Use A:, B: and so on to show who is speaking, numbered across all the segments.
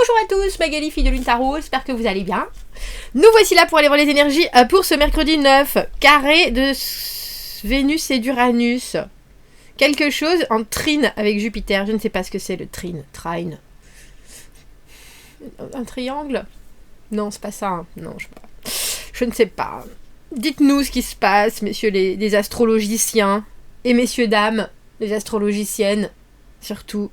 A: Bonjour à tous, Magali, fille de Lune Tarot, j'espère que vous allez bien. Nous voici là pour aller voir les énergies pour ce mercredi 9, carré de Vénus et d'Uranus. Quelque chose en trine avec Jupiter, je ne sais pas ce que c'est le trine. Un triangle? Non, c'est pas ça, hein. Non, je ne sais pas. Dites-nous ce qui se passe, messieurs les astrologiciens, et messieurs, dames, les astrologiciennes, surtout.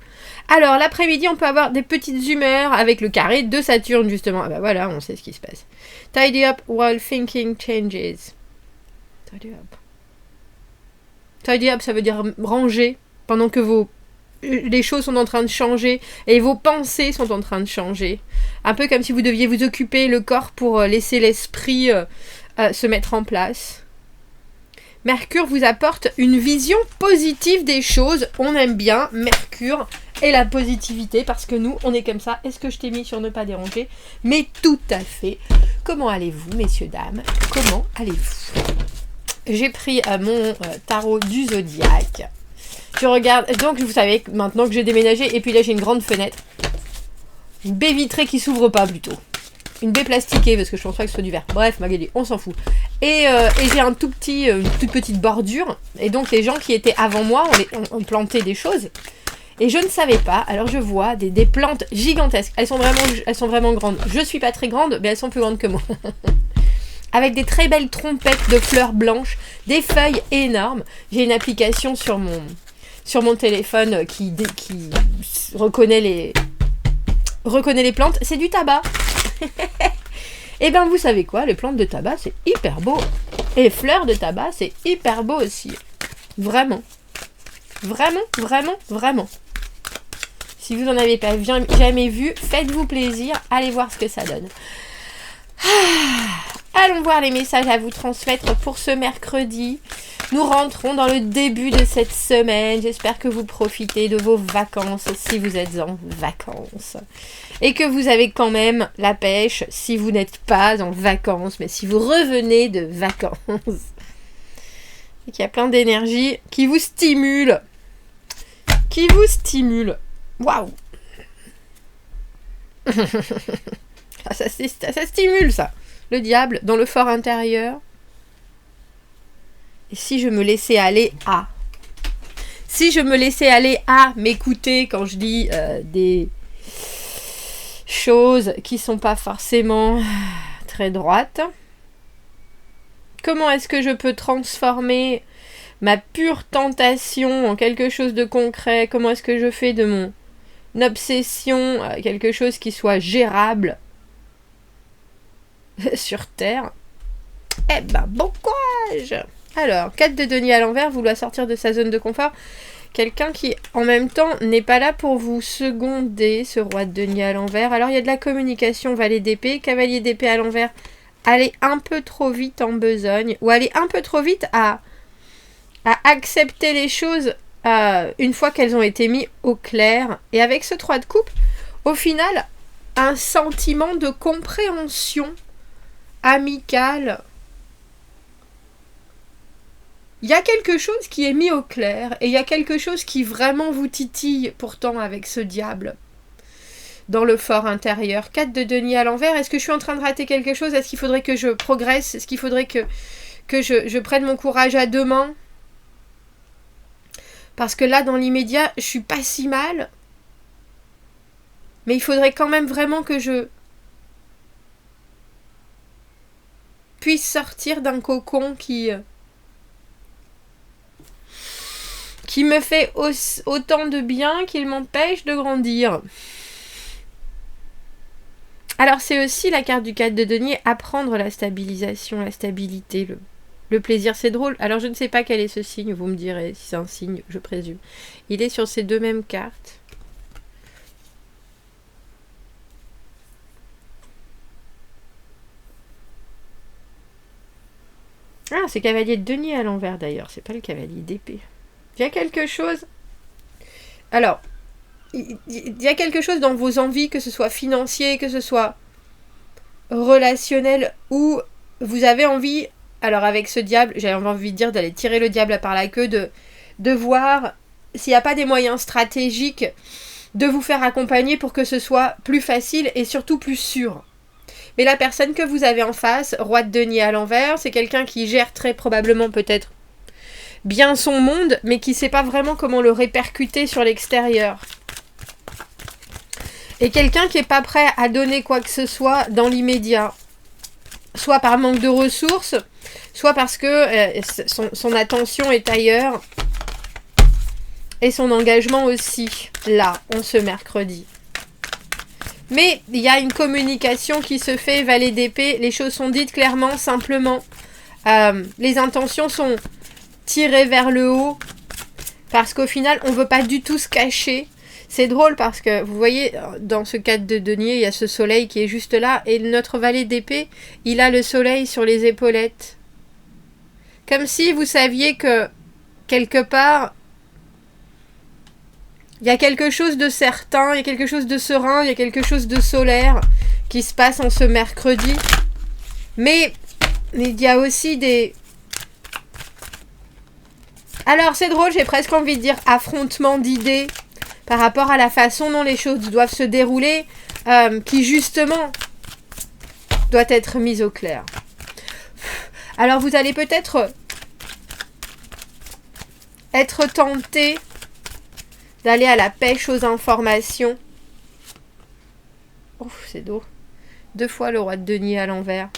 A: Alors, l'après-midi, on peut avoir des petites humeurs avec le carré de Saturne, justement. Ah bah voilà, on sait ce qui se passe. Tidy up while thinking changes. Tidy up. Tidy up, ça veut dire ranger, pendant que les choses sont en train de changer, et vos pensées sont en train de changer. Un peu comme si vous deviez vous occuper le corps pour laisser l'esprit se mettre en place. Mercure vous apporte une vision positive des choses. On aime bien Mercure et la positivité parce que nous, on est comme ça. Est-ce que je t'ai mis sur ne pas déranger? Mais tout à fait. Comment allez-vous, messieurs, dames? Comment allez-vous? J'ai pris mon tarot du zodiaque. Je regarde. Donc, vous savez maintenant que j'ai déménagé. Et puis là, j'ai une grande fenêtre. Une baie vitrée qui s'ouvre pas plutôt. Une baie plastiquée parce que je pense pas que ce soit du verre. Bref, Magali, on s'en fout. Et j'ai une toute petite bordure. Et donc les gens qui étaient avant moi ont planté des choses. Et je ne savais pas. Alors je vois des plantes gigantesques. Elles sont vraiment grandes. Je suis pas très grande, mais elles sont plus grandes que moi. Avec des très belles trompettes de fleurs blanches, des feuilles énormes. J'ai une application sur mon téléphone qui reconnaît les plantes. C'est du tabac. Et ben vous savez quoi, les plantes de tabac c'est hyper beau. Et les fleurs de tabac c'est hyper beau aussi. Vraiment. Vraiment, vraiment, vraiment. Si vous n'en avez pas jamais vu, faites-vous plaisir, allez voir ce que ça donne. Allons voir les messages à vous transmettre pour ce mercredi. Nous rentrons dans le début de cette semaine. J'espère que vous profitez de vos vacances si vous êtes en vacances. Et que vous avez quand même la pêche si vous n'êtes pas en vacances, mais si vous revenez de vacances. Et qu'il y a plein d'énergie qui vous stimule. Waouh. Ça stimule ça. Le diable dans le fort intérieur. Et si je me laissais aller à... Si je me laissais aller à m'écouter quand je dis des choses qui sont pas forcément très droites. Comment est-ce que je peux transformer ma pure tentation en quelque chose de concret? Comment est-ce que je fais de mon obsession quelque chose qui soit gérable sur Terre? Eh ben, bon courage! Alors, 4 de denier à l'envers, vouloir sortir de sa zone de confort. Quelqu'un qui, en même temps, n'est pas là pour vous seconder, ce roi de denier à l'envers. Alors, il y a de la communication, valet d'épée, cavalier d'épée à l'envers. Aller un peu trop vite en besogne, ou aller un peu trop vite à accepter les choses une fois qu'elles ont été mises au clair. Et avec ce 3 de coupe, au final, un sentiment de compréhension amicale. Il y a quelque chose qui est mis au clair et il y a quelque chose qui vraiment vous titille pourtant avec ce diable dans le fort intérieur. 4 de denier à l'envers. Est-ce que je suis en train de rater quelque chose? Est-ce qu'il faudrait que je progresse? Est-ce qu'il faudrait que je prenne mon courage à deux mains? Parce que là, dans l'immédiat, je suis pas si mal. Mais il faudrait quand même vraiment que je puisse sortir d'un cocon qui me fait autant de bien qu'il m'empêche de grandir. Alors c'est aussi la carte du 4 de denier, apprendre la stabilisation, la stabilité, le plaisir. C'est drôle, alors je ne sais pas quel est ce signe, vous me direz si c'est un signe, je présume. Il est sur ces deux mêmes cartes. Ah, c'est cavalier de denier à l'envers d'ailleurs, c'est pas le cavalier d'épée. Il y a quelque chose... Alors, il y a quelque chose dans vos envies, que ce soit financier, que ce soit relationnel, où vous avez envie... Alors avec ce diable, j'ai envie de dire d'aller tirer le diable par la queue, de voir s'il n'y a pas des moyens stratégiques de vous faire accompagner pour que ce soit plus facile et surtout plus sûr. Mais la personne que vous avez en face, roi de denier à l'envers, c'est quelqu'un qui gère très probablement peut-être bien son monde, mais qui ne sait pas vraiment comment le répercuter sur l'extérieur. Et quelqu'un qui n'est pas prêt à donner quoi que ce soit dans l'immédiat. Soit par manque de ressources, soit parce que son attention est ailleurs. Et son engagement aussi, là, en ce mercredi. Mais il y a une communication qui se fait, valet d'épée. Les choses sont dites clairement, simplement. Les intentions sont tirées vers le haut. Parce qu'au final, on ne veut pas du tout se cacher. C'est drôle parce que, vous voyez, dans ce cadre de denier, il y a ce soleil qui est juste là. Et notre valet d'épée, il a le soleil sur les épaulettes. Comme si vous saviez que, quelque part, il y a quelque chose de certain, il y a quelque chose de serein, il y a quelque chose de solaire qui se passe en ce mercredi. Mais il y a aussi des... Alors c'est drôle, j'ai presque envie de dire affrontement d'idées par rapport à la façon dont les choses doivent se dérouler, qui justement doit être mise au clair. Alors vous allez peut-être être tenté d'aller à la pêche aux informations. Ouf, c'est dur. 2 fois le roi de denier à l'envers.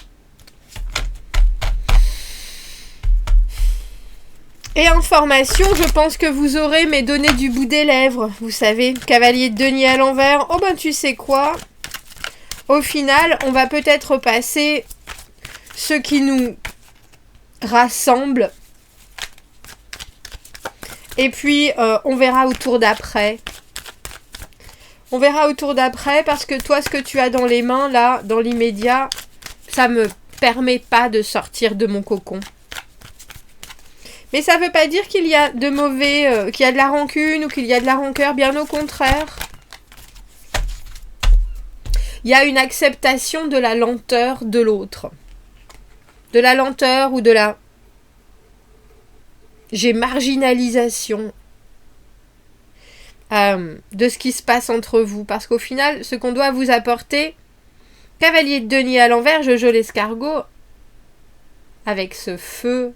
A: Et information, je pense que vous aurez mes données du bout des lèvres. Vous savez, cavalier de denier à l'envers. Oh ben tu sais quoi ? Au final, on va peut-être passer ce qui nous rassemble. Et puis, on verra au tour d'après. On verra au tour d'après parce que toi, ce que tu as dans les mains, là, dans l'immédiat, ça me permet pas de sortir de mon cocon. Mais ça veut pas dire qu'il y a de mauvais, qu'il y a de la rancune ou qu'il y a de la rancœur, bien au contraire. Il y a une acceptation de la lenteur de l'autre. De la lenteur ou de la... J'ai marginalisation de ce qui se passe entre vous. Parce qu'au final, ce qu'on doit vous apporter, cavalier de denier à l'envers, Jojo l'escargot, avec ce feu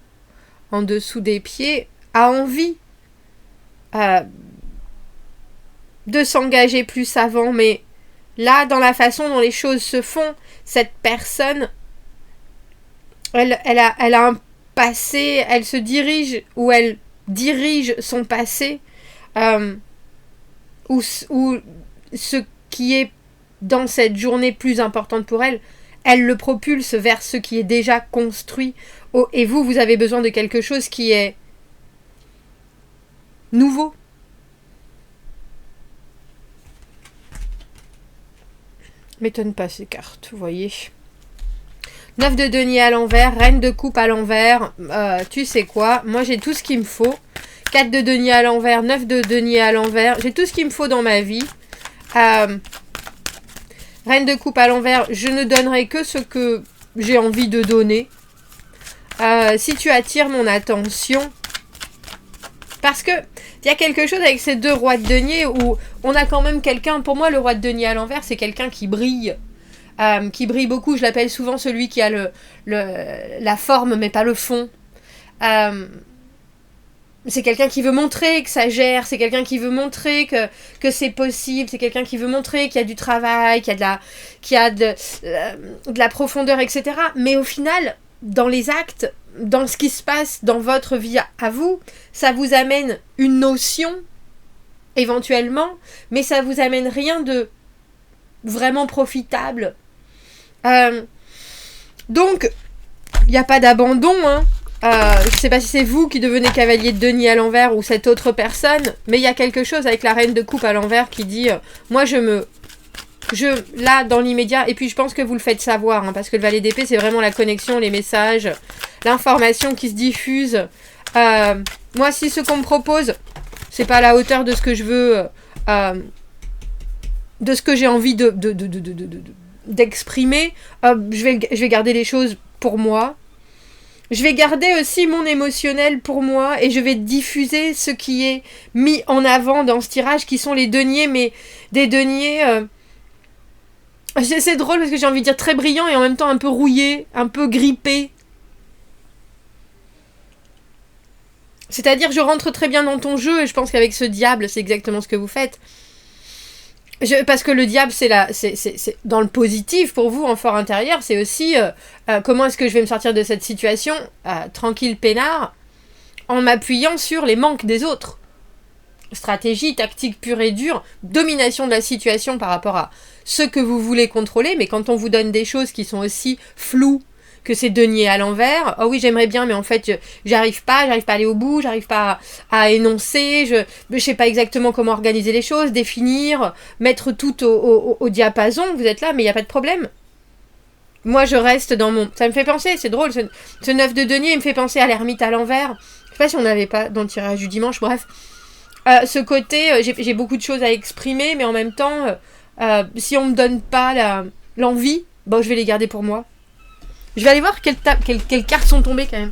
A: en dessous des pieds, a envie de s'engager plus avant. Mais là, dans la façon dont les choses se font, cette personne, elle a un passé, elle se dirige ou elle dirige son passé ou ce qui est dans cette journée plus importante pour elle, elle le propulse vers ce qui est déjà construit. Et vous avez besoin de quelque chose qui est nouveau. M'étonne pas ces cartes, vous voyez. 9 de denier à l'envers, reine de coupe à l'envers, tu sais quoi, moi j'ai tout ce qu'il me faut. 4 de denier à l'envers, 9 de denier à l'envers, j'ai tout ce qu'il me faut dans ma vie. Reine de coupe à l'envers, je ne donnerai que ce que j'ai envie de donner. Si tu attires mon attention, parce que il y a quelque chose avec ces 2 rois de denier où on a quand même quelqu'un, pour moi le roi de denier à l'envers c'est quelqu'un qui brille beaucoup, je l'appelle souvent celui qui a la forme mais pas le fond. C'est quelqu'un qui veut montrer que ça gère, c'est quelqu'un qui veut montrer que c'est possible, c'est quelqu'un qui veut montrer qu'il y a du travail, qu'il y a de la profondeur, etc. Mais au final, dans les actes, dans ce qui se passe dans votre vie à vous, ça vous amène une notion, éventuellement, mais ça vous amène rien de vraiment profitable. Donc, il n'y a pas d'abandon, hein. Je sais pas si c'est vous qui devenez cavalier de denier à l'envers ou cette autre personne, mais il y a quelque chose avec la reine de coupe à l'envers qui dit moi là dans l'immédiat, et puis je pense que vous le faites savoir, hein, parce que le valet d'épée c'est vraiment la connexion, les messages, l'information qui se diffuse. Moi si ce qu'on me propose c'est pas à la hauteur de ce que je veux, de ce que j'ai envie d'exprimer, je vais garder les choses pour moi. Je vais garder aussi mon émotionnel pour moi et je vais diffuser ce qui est mis en avant dans ce tirage, qui sont les deniers, mais des deniers... C'est drôle parce que j'ai envie de dire très brillants et en même temps un peu rouillés, un peu grippés. C'est-à-dire je rentre très bien dans ton jeu et je pense qu'avec ce diable, c'est exactement ce que vous faites. Parce que le diable, c'est dans le positif pour vous, en fort intérieur, c'est aussi comment est-ce que je vais me sortir de cette situation tranquille, peinard, en m'appuyant sur les manques des autres. Stratégie, tactique pure et dure, domination de la situation par rapport à ce que vous voulez contrôler, mais quand on vous donne des choses qui sont aussi floues que ces deniers à l'envers, oh oui j'aimerais bien mais en fait j'arrive pas à aller au bout, j'arrive pas à énoncer, je sais pas exactement comment organiser les choses, définir, mettre tout au diapason, vous êtes là mais il n'y a pas de problème. Moi je reste dans mon... Ça me fait penser, c'est drôle, ce 9 de denier il me fait penser à l'ermite à l'envers, je sais pas si on n'avait pas dans le tirage du dimanche, bref. Ce côté, j'ai beaucoup de choses à exprimer mais en même temps, si on me donne pas l'envie, bon je vais les garder pour moi. Je vais aller voir quelles cartes sont tombées quand même.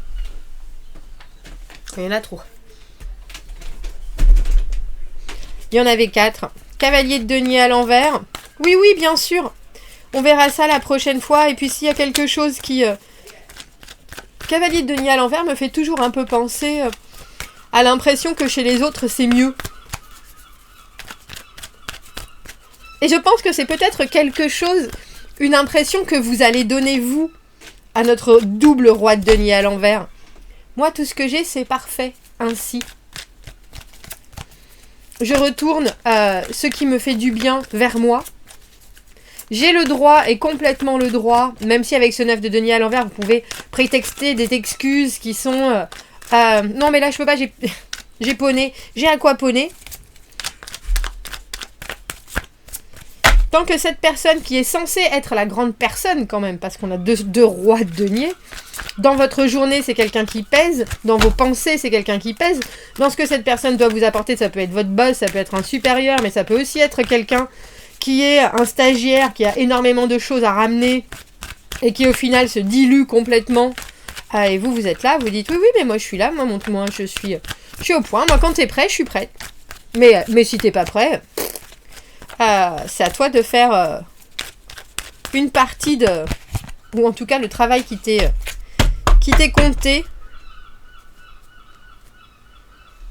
A: Il y en a trop. Il y en avait 4. Cavalier de denier à l'envers. Oui, oui, bien sûr. On verra ça la prochaine fois. Et puis s'il y a quelque chose qui... Cavalier de denier à l'envers me fait toujours un peu penser à l'impression que chez les autres, c'est mieux. Et je pense que c'est peut-être quelque chose, une impression que vous allez donner vous à notre double roi de denier à l'envers. Moi, tout ce que j'ai, c'est parfait, ainsi. Je retourne ce qui me fait du bien vers moi. J'ai le droit, et complètement le droit, même si avec ce 9 de denier à l'envers, vous pouvez prétexter des excuses qui sont... non, mais là, je peux pas, j'ai poney, j'ai aquaponé. Tant que cette personne qui est censée être la grande personne quand même, parce qu'on a deux rois de denier, dans votre journée c'est quelqu'un qui pèse, dans vos pensées c'est quelqu'un qui pèse, dans ce que cette personne doit vous apporter, ça peut être votre boss, ça peut être un supérieur, mais ça peut aussi être quelqu'un qui est un stagiaire, qui a énormément de choses à ramener, et qui au final se dilue complètement. Et vous êtes là, vous dites oui, mais moi je suis là, moi je suis au point, moi quand t'es prêt, je suis prête. Mais si t'es pas prêt... c'est à toi de faire une partie de... Ou en tout cas le travail qui t'est compté.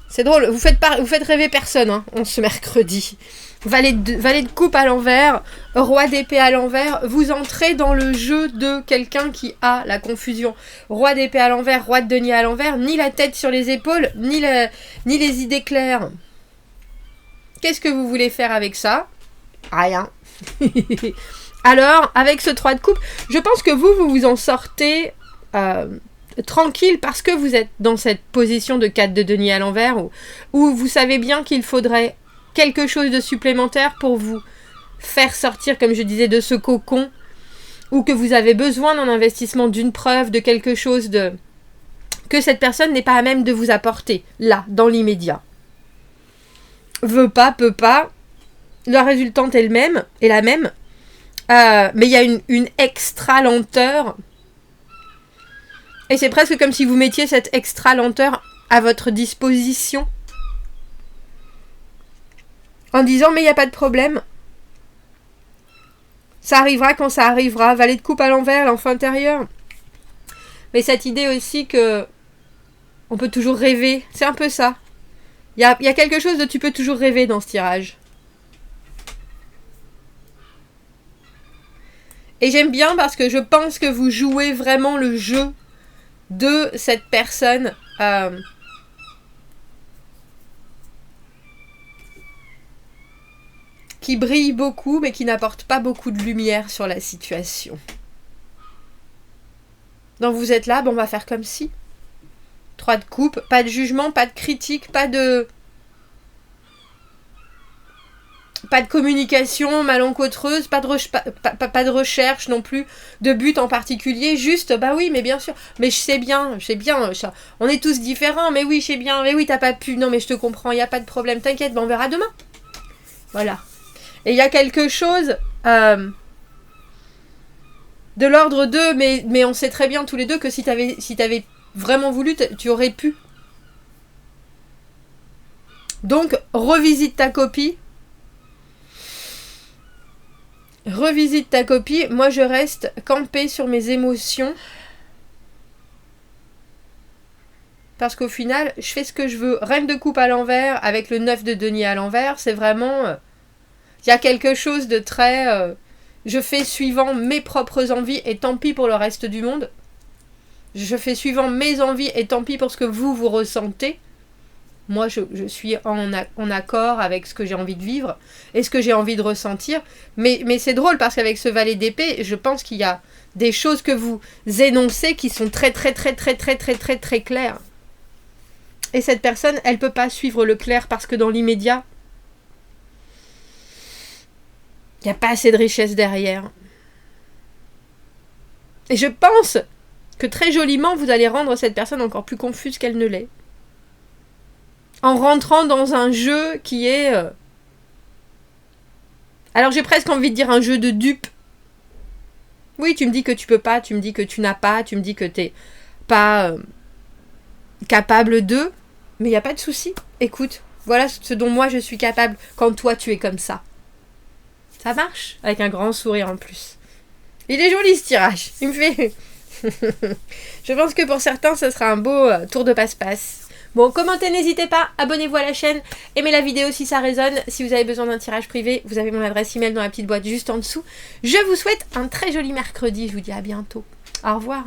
A: C'est drôle, vous faites rêver personne hein, en ce mercredi. Valet de coupe à l'envers, roi d'épée à l'envers, vous entrez dans le jeu de quelqu'un qui a la confusion. Roi d'épée à l'envers, roi de denier à l'envers, ni la tête sur les épaules, ni les idées claires. Qu'est-ce que vous voulez faire avec ça ? Rien. Alors, avec ce 3 de coupe, je pense que vous en sortez tranquille parce que vous êtes dans cette position de 4 de denier à l'envers où vous savez bien qu'il faudrait quelque chose de supplémentaire pour vous faire sortir, comme je disais, de ce cocon, ou que vous avez besoin d'un investissement, d'une preuve, de quelque chose que cette personne n'est pas à même de vous apporter, là, dans l'immédiat. Veut pas, peut pas, la résultante est la même, mais il y a une extra lenteur, et c'est presque comme si vous mettiez cette extra lenteur à votre disposition, en disant mais il n'y a pas de problème, ça arrivera quand ça arrivera, valet de coupe à l'envers, l'enfant intérieur. Mais cette idée aussi que on peut toujours rêver, c'est un peu ça. Il y a quelque chose de tu peux toujours rêver dans ce tirage. Et j'aime bien parce que je pense que vous jouez vraiment le jeu de cette personne qui brille beaucoup mais qui n'apporte pas beaucoup de lumière sur la situation. Donc vous êtes là, bon on va faire comme si. 3 de coupe, pas de jugement, pas de critique, pas de communication malencontreuse, pas de recherche non plus, de but en particulier, juste, bah oui, mais bien sûr, mais je sais bien, on est tous différents, mais oui, je sais bien, mais oui, t'as pas pu, non mais je te comprends, il n'y a pas de problème, t'inquiète, bah on verra demain. Voilà. Et il y a quelque chose de l'ordre de, mais on sait très bien tous les deux que si t'avais vraiment voulu, tu aurais pu. Donc, revisite ta copie. Revisite ta copie. Moi, je reste campée sur mes émotions. Parce qu'au final, je fais ce que je veux. Reine de coupe à l'envers, avec le 9 de denier à l'envers, c'est vraiment... Il y a quelque chose de très... je fais suivant mes propres envies et tant pis pour le reste du monde. Je fais suivant mes envies et tant pis pour ce que vous ressentez. Moi, je suis en accord avec ce que j'ai envie de vivre et ce que j'ai envie de ressentir. Mais c'est drôle parce qu'avec ce valet d'épée, je pense qu'il y a des choses que vous énoncez qui sont très claires. Et cette personne, elle peut pas suivre le clair parce que dans l'immédiat, il n'y a pas assez de richesse derrière. Et je pense que très joliment, vous allez rendre cette personne encore plus confuse qu'elle ne l'est. En rentrant dans un jeu qui est... Alors j'ai presque envie de dire un jeu de dupe. Oui, tu me dis que tu peux pas, tu me dis que tu n'as pas, tu me dis que t'es pas capable de... Mais il n'y a pas de souci. Écoute, voilà ce dont moi je suis capable quand toi tu es comme ça. Ça marche, avec un grand sourire en plus. Il est joli ce tirage. Il me fait... Je pense que pour certains, ce sera un beau tour de passe-passe. Bon, commentez, n'hésitez pas, abonnez-vous à la chaîne, aimez la vidéo si ça résonne. Si vous avez besoin d'un tirage privé, vous avez mon adresse email dans la petite boîte juste en dessous. Je vous souhaite un très joli mercredi, je vous dis à bientôt. Au revoir.